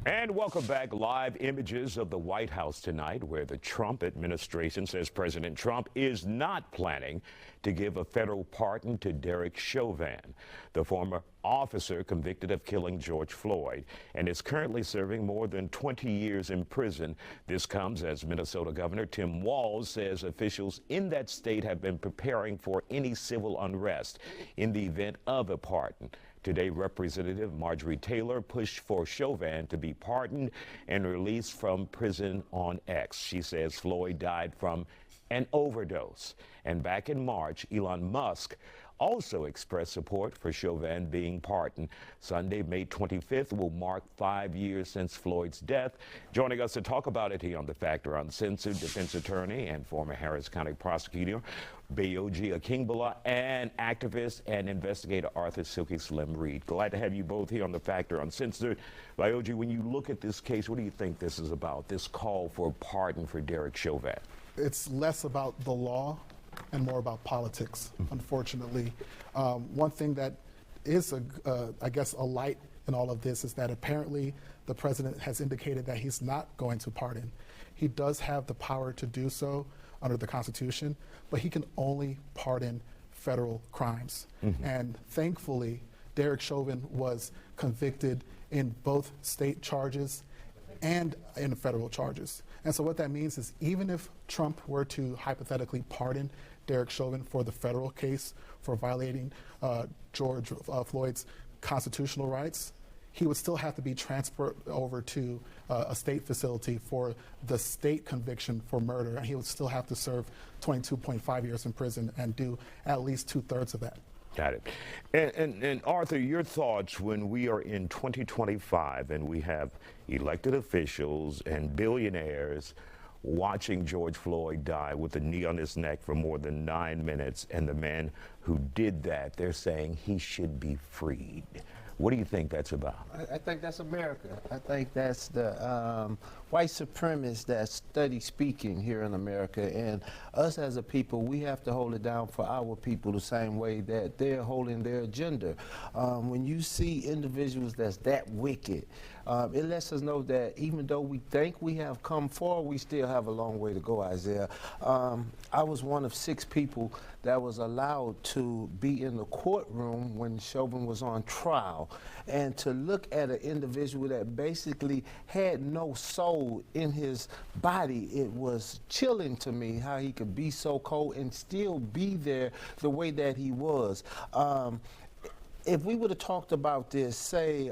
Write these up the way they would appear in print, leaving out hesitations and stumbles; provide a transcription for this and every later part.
And welcome back. Live images of the White House tonight, where the Trump administration says President Trump is not planning to give a federal pardon to Derek Chauvin, the former officer convicted of killing George Floyd, and is currently serving more than 20 years in prison. This comes as Minnesota Governor Tim Walz says officials in that state have been preparing for any civil unrest in the event of a pardon. Today, Representative Marjorie Taylor pushed for Chauvin to be pardoned and released from prison on X. She says Floyd died from an overdose. And back in March, Elon Musk also expressed support for Chauvin being pardoned. Sunday, May 25th, will mark 5 years since Floyd's death. Joining us to talk about it here on The Factor Uncensored, defense attorney and former Harris County prosecutor Bayoji Akingbala, and activist and investigator Arthur Silky Slim Reed. Glad to have you both here on The Factor Uncensored. Bayoji, when you look at this case, what do you think this is about, this call for a pardon for Derek Chauvin? It's less about the law and more about politics, unfortunately. One thing that is, I guess, a light in all of this is that apparently the president has indicated that he's not going to pardon. He does have the power to do so under the Constitution, but he can only pardon federal crimes. And thankfully, Derek Chauvin was convicted in both state charges and in federal charges. And so what that means is even if Trump were to hypothetically pardon Derek Chauvin for the federal case for violating George Floyd's constitutional rights, he would still have to be transferred over to a state facility for the state conviction for murder, and he would still have to serve 22.5 years in prison and do at least 2/3 of that. Got it. And Arthur, your thoughts when we are in 2025 and we have elected officials and billionaires watching George Floyd die with a knee on his neck for more than 9 minutes, and the man who did that, they're saying he should be freed. What do you think that's about? I think that's America. I think that's the white supremacists that study speaking here in America. And us as a people, we have to hold it down for our people the same way that they're holding their agenda. When you see individuals that's that wicked, it lets us know that even though we think we have come far, we still have a long way to go, Isaiah. I was one of 6 people that was allowed to be in the courtroom when Chauvin was on trial, and to look at an individual that basically had no soul in his body, it was chilling to me how he could be so cold and still be there the way that he was. If we would have talked about this, say,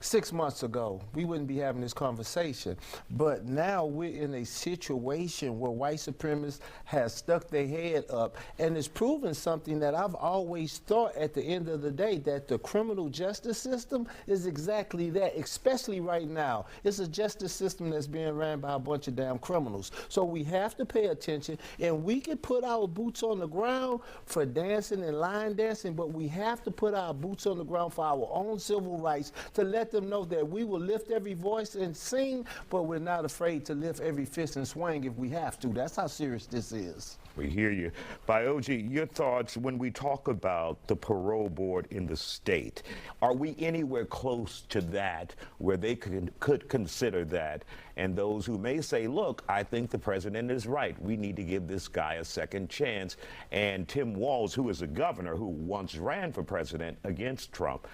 6 months ago, we wouldn't be having this conversation. But now we're in a situation where white supremacists have stuck their head up, and it's proven something that I've always thought at the end of the day, that the criminal justice system is exactly that, especially right now. It's a justice system that's being ran by a bunch of damn criminals. So we have to pay attention, and we can put our boots on the ground for dancing and line dancing, but we have to put our boots on the ground for our own civil rights, to let them know that we will lift every voice and sing, but we're not afraid to lift every fist and swing if we have to. That's how serious this is. We hear you. Bayoji, your thoughts when we talk about the parole board in the state. Are we anywhere close to that where they could consider that? And those who may say, look, I think the president is right. We need to give this guy a second chance. And Tim Walz, who is a governor who once ran for president against Trump,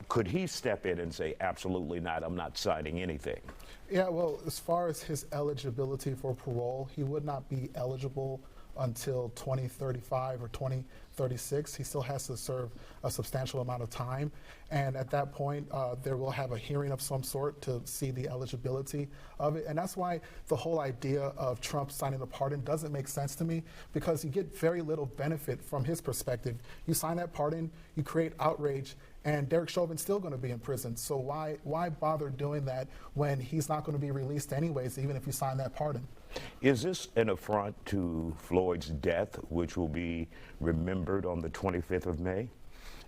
could he step in and say, absolutely not, I'm not signing anything? Yeah, well, as far as his eligibility for parole, he would not be eligible until 2035 or 2036. He still has to serve a substantial amount of time. And at that point, there will have a hearing of some sort to see the eligibility of it. And that's why the whole idea of Trump signing a pardon doesn't make sense to me, because you get very little benefit from his perspective. You sign that pardon, you create outrage, and Derek Chauvin's still going to be in prison. So why bother doing that when he's not going to be released anyways, even if you sign that pardon? Is this an affront to Floyd's death, which will be remembered on the 25th of May?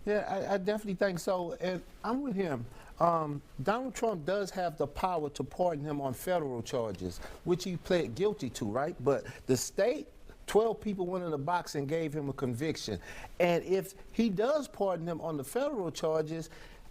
Yeah, I definitely think so. And I'm with him. Donald Trump does have the power to pardon him on federal charges, which he pled guilty to, right? But the state, 12 people went in the box and gave him a conviction. And if he does pardon him on the federal charges,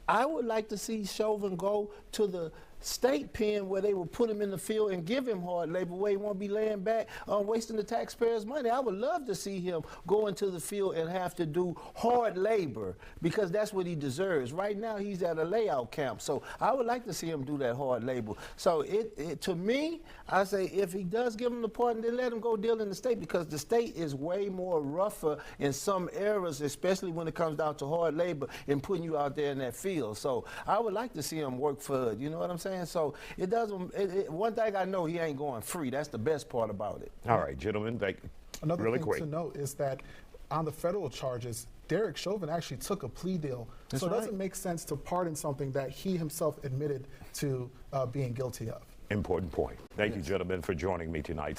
I would like to see Chauvin go to the state pen where they will put him in the field and give him hard labor where he won't be laying back wasting the taxpayers' money. I would love to see him go into the field and have to do hard labor because that's what he deserves. Right now he's at a layout camp, so I would like to see him do that hard labor. So to me, I say if he does give him the pardon, then let him go deal in the state because the state is way more rougher in some areas, especially when it comes down to hard labor and putting you out there in that field. So I would like to see him work for it, you know what I'm saying? So it doesn't. One thing I know, he ain't going free. That's the best part about it. All right, gentlemen. Another really thing quick to note is that on the federal charges, Derek Chauvin actually took a plea deal. That's so it right. doesn't make sense to pardon something that he himself admitted to being guilty of. Important point. Thank you, gentlemen, for joining me tonight.